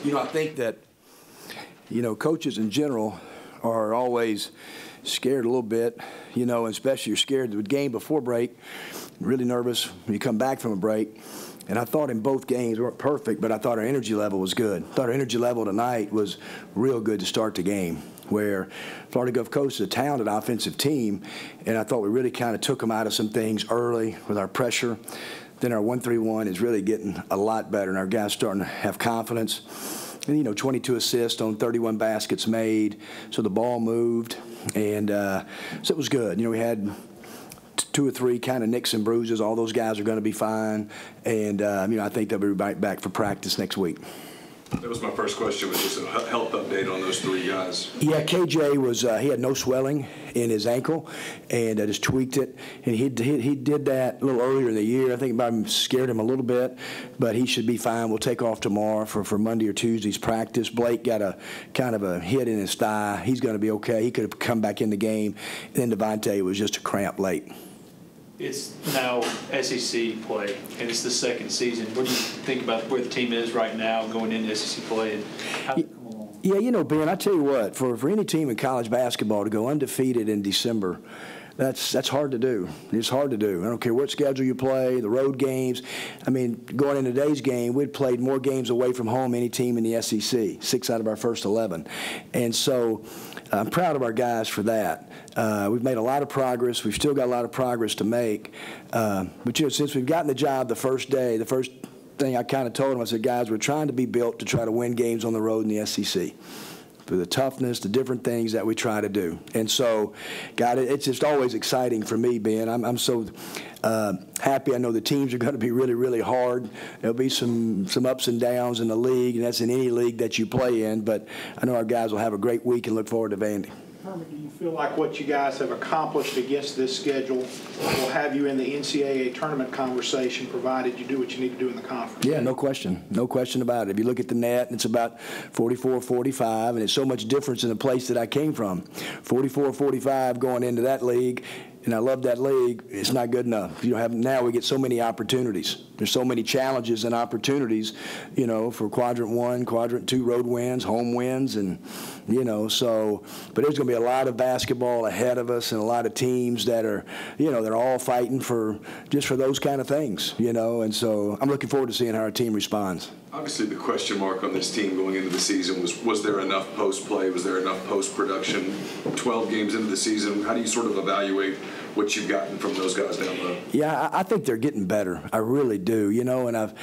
I think that, coaches in general are always scared a little bit, especially you're scared the game before break, really nervous when you come back from a break. And I thought in both games we weren't perfect, but I thought our energy level was good. I thought our energy level tonight was real good to start the game, where Florida Gulf Coast is a talented offensive team, and I thought we really kind of took them out of some things early with our pressure. Then our 1-3-1 is really getting a lot better, and our guys starting to have confidence. And, 22 assists on 31 baskets made, so the ball moved, and so it was good. We had 2 or 3 kind of nicks and bruises. All those guys are going to be fine, and I think they'll be right back for practice next week. That was my first question, was just a health update on those 3 guys. Yeah, KJ was he had no swelling in his ankle, and I just tweaked it. And he did that a little earlier in the year. I think it might have scared him a little bit, but he should be fine. We'll take off tomorrow for Monday or Tuesday's practice. Blake got a kind of a hit in his thigh. He's going to be okay. He could have come back in the game. And then Devontae was just a cramp late. It's now SEC play, and it's the second season. What do you think about where the team is right now going into SEC play? And how Yeah, Ben, I tell you what, for any team in college basketball to go undefeated in December, that's hard to do. It's hard to do. I don't care what schedule you play, the road games. I mean, going into today's game, we'd played more games away from home any team in the SEC, 6 out of our first 11. And so I'm proud of our guys for that. We've made a lot of progress. We've still got a lot of progress to make. But, since we've gotten the job the first day, the first thing I kind of told them, I said, guys, we're trying to be built to try to win games on the road in the SEC. For the toughness, the different things that we try to do. And so, it's just always exciting for me, Ben. I'm so happy. I know the teams are going to be really, really hard. There'll be some ups and downs in the league, and that's in any league that you play in. But I know our guys will have a great week and look forward to Vandy. Herman, do you feel like what you guys have accomplished against this schedule will have you in the NCAA tournament conversation, provided you do what you need to do in the conference? Yeah, no question. No question about it. If you look at the net, it's about 44-45, and it's so much difference in the place that I came from. 44-45 going into that league, and I love that league. It's not good enough. Now we get so many opportunities. There's so many challenges and opportunities, for Quadrant 1, Quadrant 2 road wins, home wins, and, but there's going to be a lot of basketball ahead of us and a lot of teams that are, they're all fighting for those kind of things, and so I'm looking forward to seeing how our team responds. Obviously, the question mark on this team going into the season was there enough post-play? Was there enough post-production? 12 games into the season, how do you sort of evaluate what you've gotten from those guys down low? Yeah, I think they're getting better. I really do, and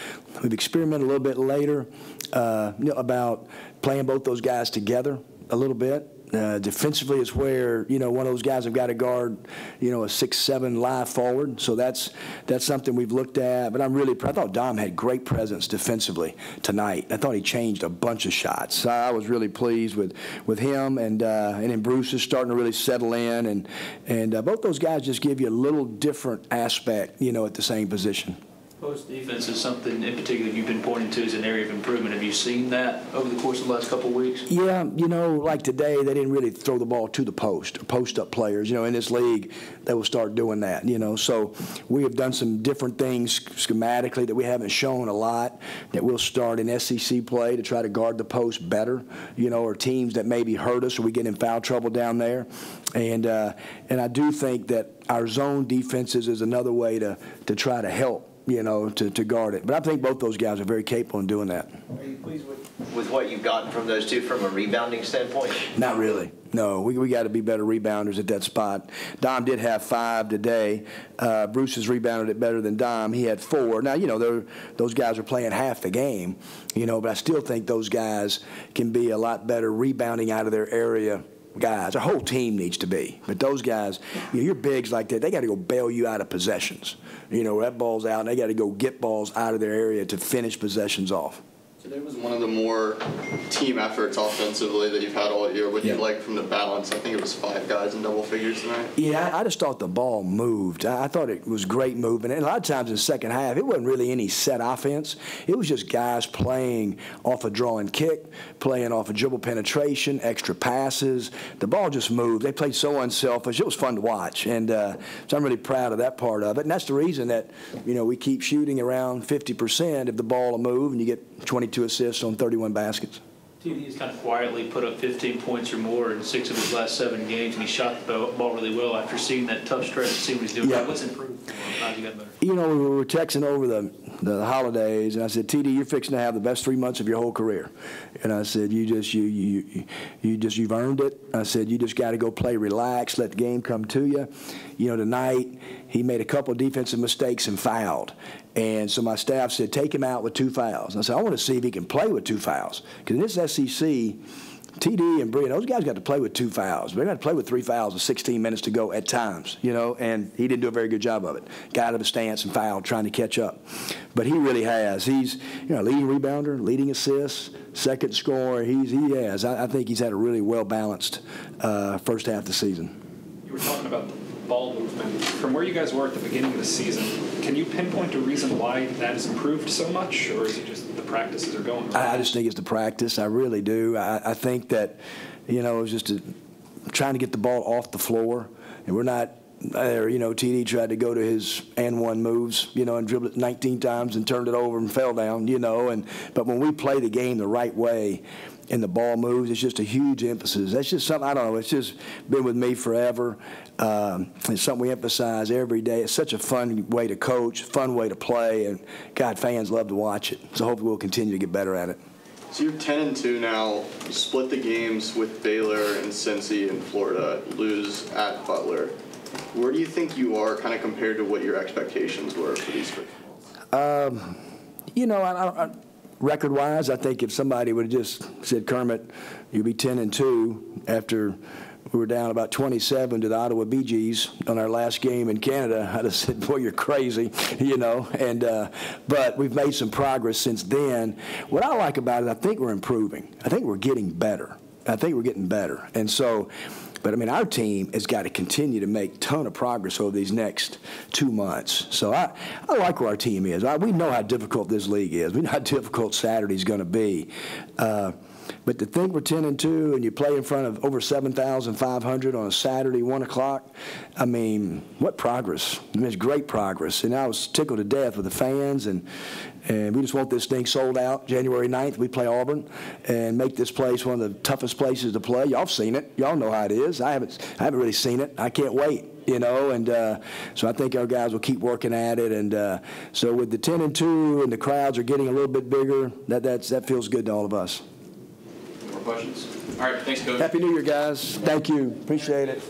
we've experimented a little bit later about playing both those guys together a little bit. Defensively is where, one of those guys have got to guard, a 6'7" live forward. So that's something we've looked at. But I thought Dom had great presence defensively tonight. I thought he changed a bunch of shots. I was really pleased with him. And then Bruce is starting to really settle in. And both those guys just give you a little different aspect, at the same position. Post defense is something in particular you've been pointing to as an area of improvement. Have you seen that over the course of the last couple of weeks? Yeah, like today, they didn't really throw the ball to the post-up players. In this league, they will start doing that, So we have done some different things schematically that we haven't shown a lot that we'll start in SEC play to try to guard the post better, or teams that maybe hurt us or we get in foul trouble down there. And I do think that our zone defenses is another way to try to help, to guard it. But I think both those guys are very capable in doing that. Are you pleased with what you've gotten from those two from a rebounding standpoint? Not really. No, we got to be better rebounders at that spot. Dom did have 5 today. Bruce has rebounded it better than Dom. He had 4. Now, those guys are playing half the game, but I still think those guys can be a lot better rebounding out of their area. Guys, our whole team needs to be. But those guys, your bigs like that, they got to go bail you out of possessions. That ball's out, and they got to go get balls out of their area to finish possessions off. Today was one of the more team efforts offensively that you've had all year. What do you like from the balance? I think it was 5 guys in double figures tonight. Yeah, I just thought the ball moved. I thought it was great movement. And a lot of times in the second half, it wasn't really any set offense. It was just guys playing off a draw and kick, playing off a dribble penetration, extra passes. The ball just moved. They played so unselfish. It was fun to watch. And so I'm really proud of that part of it. And that's the reason that, we keep shooting around 50% if the ball will move and you get 22 22 assists on 31 baskets. TD's kind of quietly put up 15 points or more in 6 of his last 7 games, and he shot the ball really well after seeing that tough stretch to see what he's doing. Yeah. What's improved? How's he got better? You know, we were texting over the holidays, and I said, TD, you're fixing to have the best 3 months of your whole career. And I said, you've earned it. I said, you just got to go play, relax, let the game come to you. You know, tonight he made a couple of defensive mistakes and fouled. And so my staff said, take him out with 2 fouls. And I said, I want to see if he can play with 2 fouls. Because in this SEC, TD and Brian, those guys got to play with 2 fouls. They got to play with 3 fouls with 16 minutes to go at times, you know, and he didn't do a very good job of it. Got out of his stance and fouled, trying to catch up. But he really has. He's, you know, leading rebounder, leading assists, second scorer. He has. I think he's had a really well-balanced first half of the season. You were talking about the ball movement. From where you guys were at the beginning of the season, can you pinpoint a reason why that has improved so much, or is it just the practices are going well? I just think it's the practice. I really do. I think that, you know, it was just trying to get the ball off the floor, and we're not there. You know, TD tried to go to his and one moves, you know, and dribbled it 19 times and turned it over and fell down, you know. But when we play the game the right way, and the ball moves, it's just a huge emphasis. That's just something, I don't know, it's just been with me forever. It's something we emphasize every day. It's such a fun way to coach, fun way to play, and, God, fans love to watch it. So hopefully we'll continue to get better at it. So you're 10-2 now. You split the games with Baylor and Cincy in Florida, lose at Butler. Where do you think you are kind of compared to what your expectations were for these three? You know, record-wise, I think if somebody would have just said, Kermit, you'll be 10-2 after we were down about 27 to the Ottawa Bee Gees on our last game in Canada, I'd have said, boy, you're crazy, you know. But we've made some progress since then. What I like about it, I think we're improving. I think we're getting better. And so, but I mean, our team has got to continue to make a ton of progress over these next 2 months. So I like where our team is. We know how difficult this league is. We know how difficult Saturday's going to be. But to think we're 10-2 and you play in front of over 7,500 on a Saturday, 1 o'clock, I mean, what progress. I mean, it's great progress. And I was tickled to death with the fans, and we just want this thing sold out. January 9th, we play Auburn and make this place one of the toughest places to play. Y'all have seen it. Y'all know how it is. I haven't really seen it. I can't wait. You know, and so I think our guys will keep working at it. And so with the 10-2 and the crowds are getting a little bit bigger, that feels good to all of us. More questions? All right, thanks, Coach. Happy New Year, guys. Thank you. Appreciate it.